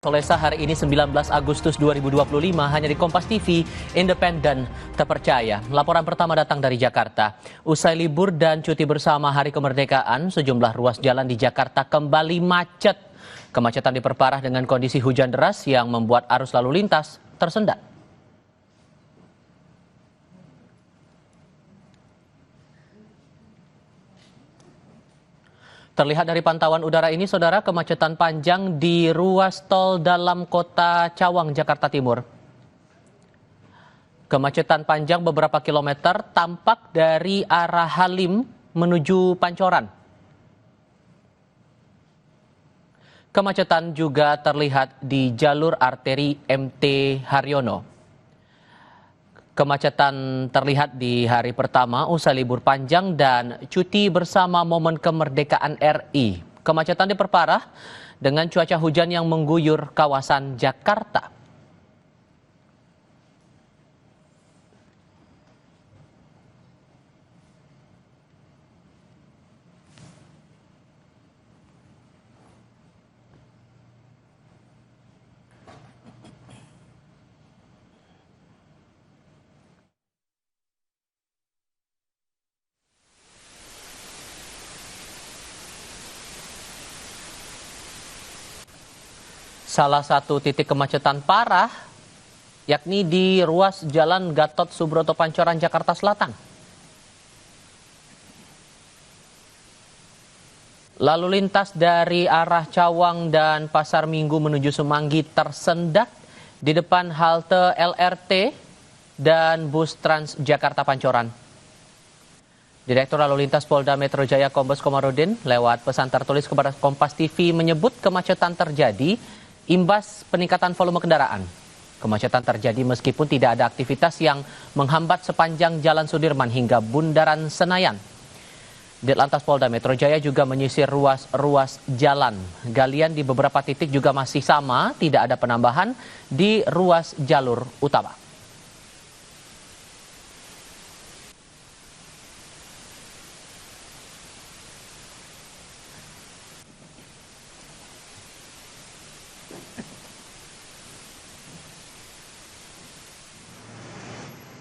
Selasa hari ini 19 Agustus 2025 hanya di Kompas TV, independen, terpercaya. Laporan pertama datang dari Jakarta. Usai libur dan cuti bersama Hari Kemerdekaan, sejumlah ruas jalan di Jakarta kembali macet. Kemacetan diperparah dengan kondisi hujan deras yang membuat arus lalu lintas tersendat. Terlihat dari pantauan udara ini, saudara, kemacetan panjang di ruas tol dalam kota Cawang, Jakarta Timur. Kemacetan panjang beberapa kilometer tampak dari arah Halim menuju Pancoran. Kemacetan juga terlihat di jalur arteri MT Haryono. Kemacetan terlihat di hari pertama usai libur panjang dan cuti bersama momen kemerdekaan RI. Kemacetan diperparah dengan cuaca hujan yang mengguyur kawasan Jakarta. Salah satu titik kemacetan parah yakni di ruas Jalan Gatot Subroto Pancoran, Jakarta Selatan. Lalu lintas dari arah Cawang dan Pasar Minggu menuju Semanggi tersendat di depan halte LRT dan bus Transjakarta Pancoran. Direktur Lalu Lintas Polda Metro Jaya Kombes Komarudin lewat pesan tertulis kepada Kompas TV menyebut kemacetan terjadi imbas peningkatan volume kendaraan. Kemacetan terjadi meskipun tidak ada aktivitas yang menghambat sepanjang Jalan Sudirman hingga Bundaran Senayan. Ditlantas Polda Metro Jaya juga menyisir ruas-ruas jalan. Galian di beberapa titik juga masih sama, tidak ada penambahan di ruas jalur utama.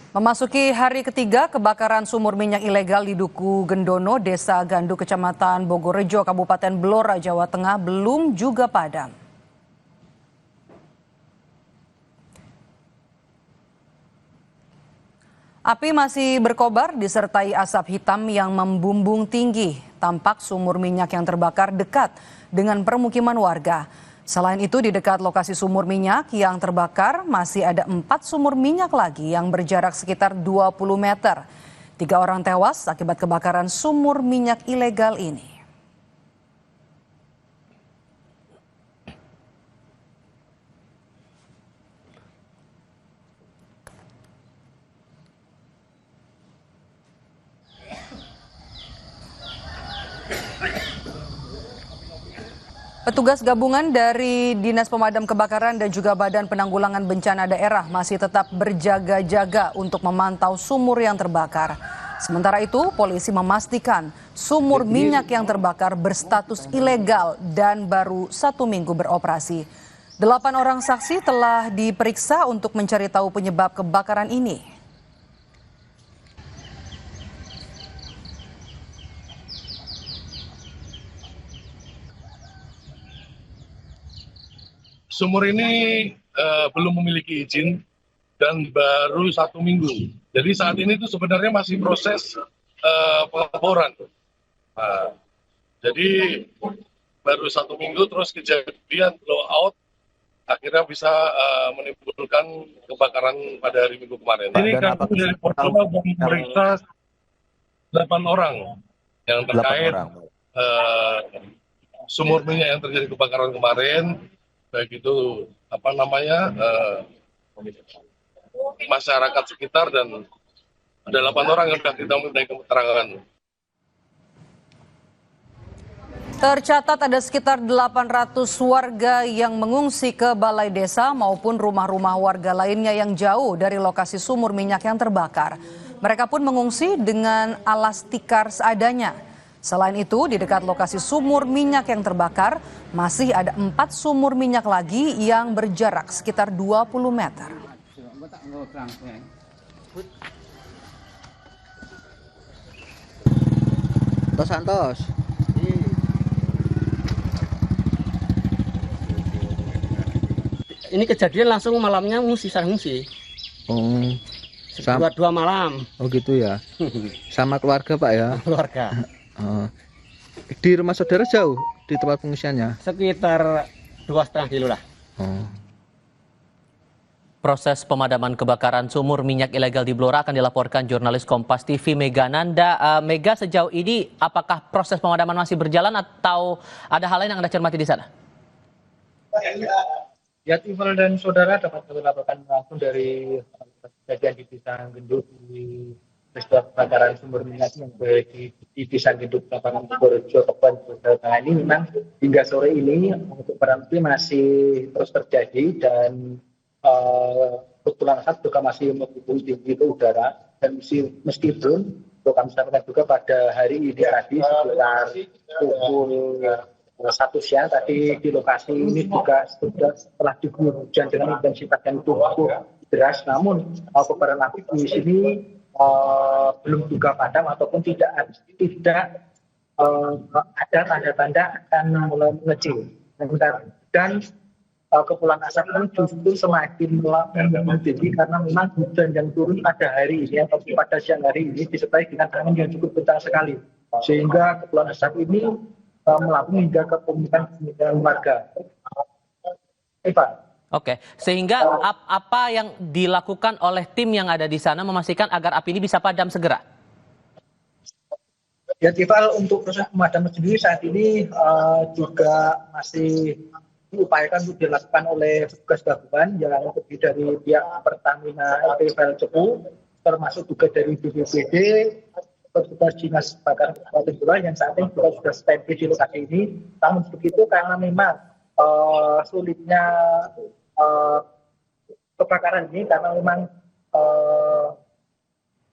Memasuki hari ketiga kebakaran sumur minyak ilegal di Duku Gendono, Desa Gandu, Kecamatan Bogorejo, Kabupaten Blora, Jawa Tengah belum juga padam. Api masih berkobar disertai asap hitam yang membumbung tinggi. Tampak sumur minyak yang terbakar dekat dengan permukiman warga. Selain itu, di dekat lokasi sumur minyak yang terbakar masih ada 4 sumur minyak lagi yang berjarak sekitar 20 meter. 3 orang tewas akibat kebakaran sumur minyak ilegal ini. Petugas gabungan dari Dinas Pemadam Kebakaran dan juga Badan Penanggulangan Bencana Daerah masih tetap berjaga-jaga untuk memantau sumur yang terbakar. Sementara itu, polisi memastikan sumur minyak yang terbakar berstatus ilegal dan baru 1 minggu beroperasi. 8 orang saksi telah diperiksa untuk mencari tahu penyebab kebakaran ini. Sumur ini belum memiliki izin dan baru 1 minggu. Jadi saat ini itu sebenarnya masih proses pelaporan. Jadi baru 1 minggu terus kejadian blowout akhirnya bisa menimbulkan kebakaran pada hari Minggu kemarin. Ini kami dari Polda memeriksa 8 orang yang terkait sumur minyak yang terjadi kebakaran kemarin. Baik itu masyarakat sekitar dan ada 8 orang yang sudah kita minta keterangan. Tercatat ada sekitar 800 warga yang mengungsi ke balai desa maupun rumah-rumah warga lainnya yang jauh dari lokasi sumur minyak yang terbakar. Mereka pun mengungsi dengan alas tikar seadanya. Selain itu, di dekat lokasi sumur minyak yang terbakar, masih ada 4 sumur minyak lagi yang berjarak sekitar 20 meter. Santos. Ini kejadian langsung malamnya ngungsi. Oh, Dua malam. oh gitu ya. Sama keluarga Pak ya. Keluarga. Oh. Di rumah saudara jauh di tempat pengungsiannya. Sekitar 2,5 kilo lah. Oh. Proses pemadaman kebakaran sumur minyak ilegal di Blora akan dilaporkan jurnalis Kompas TV Mega Nanda. Mega, sejauh ini apakah proses pemadaman masih berjalan atau ada hal lain yang Anda cermati di sana? Ya, Tiffel dan saudara dapat kami laporkan langsung dari kejadian di Desa Gendut di peristiwa kebakaran sumur minyak yang di Desa Gendut, Kabupaten Purworejo, Kabupaten Jawa Tengah ini. Memang hingga sore ini untuk barang api masih terus terjadi dan kepulan asap juga masih mengepul tinggi ke udara, dan meskipun kami sampaikan juga pada hari ini tadi sekitar pukul 1 siang tadi di lokasi ini juga sudah setelah diguyur hujan dengan intensitas yang cukup deras, namun kobaran api di sini belum juga padam ataupun tidak ada tanda-tanda akan mulai mengecil. Dan kepulan asap ini justru semakin tinggi karena memang hujan yang turun pada hari ini atau pada siang hari ini disertai dengan angin yang cukup kencang sekali, sehingga kepulan asap ini melambung hingga ke pemukiman warga. Eva. Oke, sehingga apa yang dilakukan oleh tim yang ada di sana memastikan agar api ini bisa padam segera? Ya, Tifal, untuk proses pemadaman sendiri saat ini juga masih diupayakan untuk dilakukan oleh petugas gabungan yang terdiri dari pihak Pertamina LPFL Cepu, termasuk juga dari BPBD, petugas dinas kebakaran Kabupaten Blora yang saat ini juga sudah standby di lokasi ini. Namun begitu, karena memang sulitnya kebakaran ini, karena memang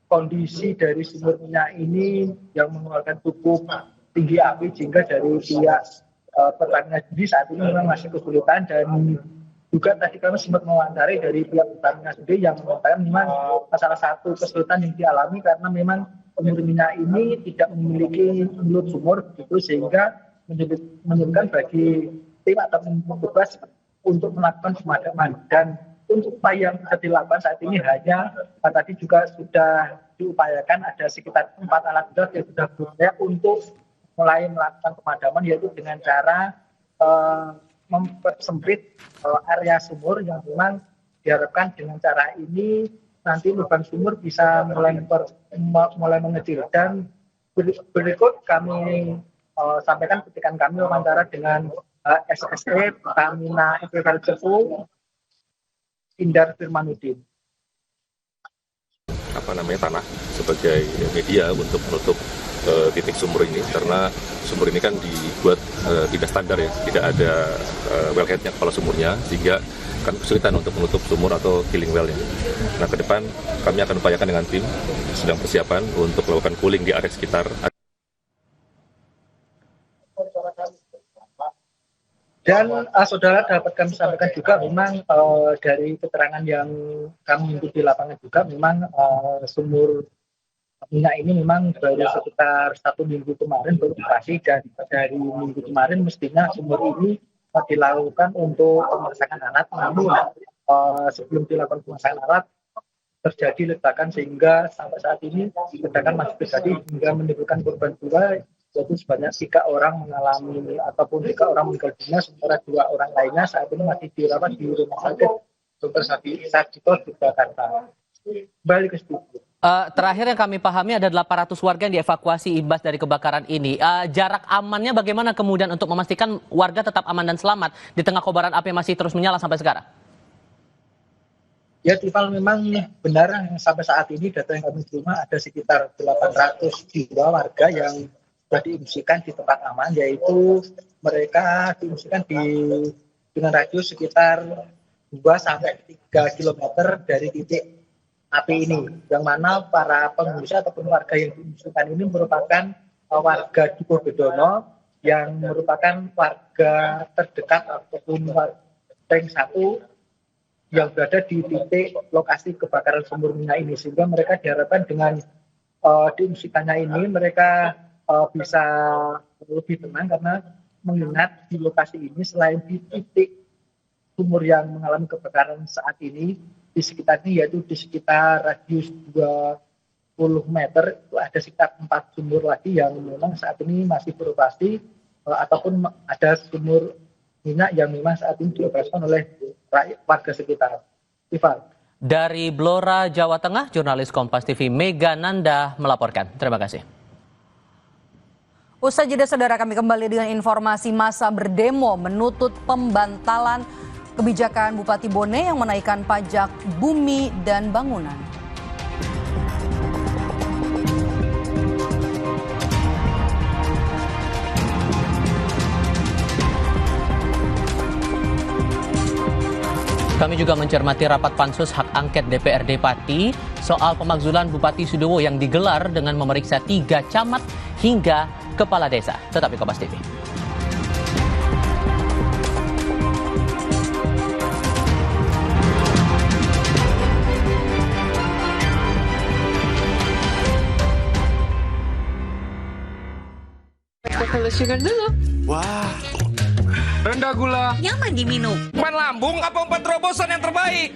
kondisi dari sumur minyak ini yang mengeluarkan cukup tinggi api, sehingga dari pihak Pertamina sendiri saat ini memang masih kesulitan. Dan juga tadi kami sempat mewawancari dari pihak Pertamina sendiri yang mengatakan memang salah satu kesulitan yang dialami karena memang sumur minyak ini tidak memiliki mulut sumur, gitu, sehingga menyulitkan bagi tim atau petugas untuk melakukan pemadaman. Dan untuk upaya yang bisa dilakukan saat ini hanya tadi juga sudah diupayakan ada sekitar 4 alat berat yang sudah berupaya untuk mulai melakukan pemadaman, yaitu dengan cara mempersempit area sumur yang memang diharapkan dengan cara ini nanti lubang sumur bisa mulai mengecil. Dan berikut kami sampaikan ketika kami wawancara dengan SSE Pertamina LPFL Cepu, Indar Firmanudin. Tanah sebagai media untuk menutup titik sumur ini, karena sumur ini kan dibuat tidak standar ya, tidak ada wellheadnya kepala sumurnya, sehingga kan kesulitan untuk menutup sumur atau killing well-nya. Nah, ke depan kami akan upayakan dengan tim sedang persiapan untuk melakukan cooling di area sekitar. Dan saudara, dapat kami sampaikan juga memang dari keterangan yang kami himpun di lapangan juga memang sumur minyak ini memang baru sekitar 1 minggu kemarin baru operasi, dan dari minggu kemarin mestinya sumur ini dilakukan untuk pemasangan alat, namun sebelum dilakukan pemasangan alat terjadi ledakan, sehingga sampai saat ini ledakan masih terjadi hingga menimbulkan korban jiwa, yaitu sebanyak 3 orang mengalami ataupun 3 orang meninggal dunia, sementara 2 orang lainnya saat ini masih dirawat di rumah sakit Dr. Sarjito Yogyakarta. Balik ke studio. Terakhir yang kami pahami ada 800 warga yang dievakuasi imbas dari kebakaran ini. Jarak amannya bagaimana kemudian untuk memastikan warga tetap aman dan selamat di tengah kobaran api yang masih terus menyala sampai sekarang? Ya, Tifal, memang benar sampai saat ini data yang kami terima ada sekitar 800 jiwa warga yang sudah diungsikan di tempat aman, yaitu mereka diungsikan dengan radius sekitar 2-3 km dari titik api ini, yang mana para pengungsi ataupun warga yang diungsikan ini merupakan warga Dukuh Bedono yang merupakan warga terdekat ataupun rank 1 yang berada di titik lokasi kebakaran sumur minyak ini, sehingga mereka diharapkan dengan diungsikannya ini mereka bisa lebih tenang, karena mengingat di lokasi ini selain di titik sumur yang mengalami kebakaran saat ini, di sekitarnya yaitu di sekitar radius 20 meter itu ada sekitar 4 sumur lagi yang memang saat ini masih beroperasi, ataupun ada sumur minyak yang memang saat ini dioperasikan oleh warga sekitar. Ivan. Dari Blora, Jawa Tengah, jurnalis Kompas TV Mega Nanda melaporkan. Terima kasih. Usai jeda saudara, kami kembali dengan informasi massa berdemo menuntut pembantalan kebijakan Bupati Bone yang menaikkan pajak bumi dan bangunan. Kami juga mencermati rapat pansus hak angket DPRD Pati soal pemakzulan Bupati Sudowo yang digelar dengan memeriksa 3 camat hingga kepala desa. Tetap di Kompas TV. Kalau sugar dulu. Wah, rendah gula. Nyaman diminum. Umpan lambung apa umpan terobosan yang terbaik?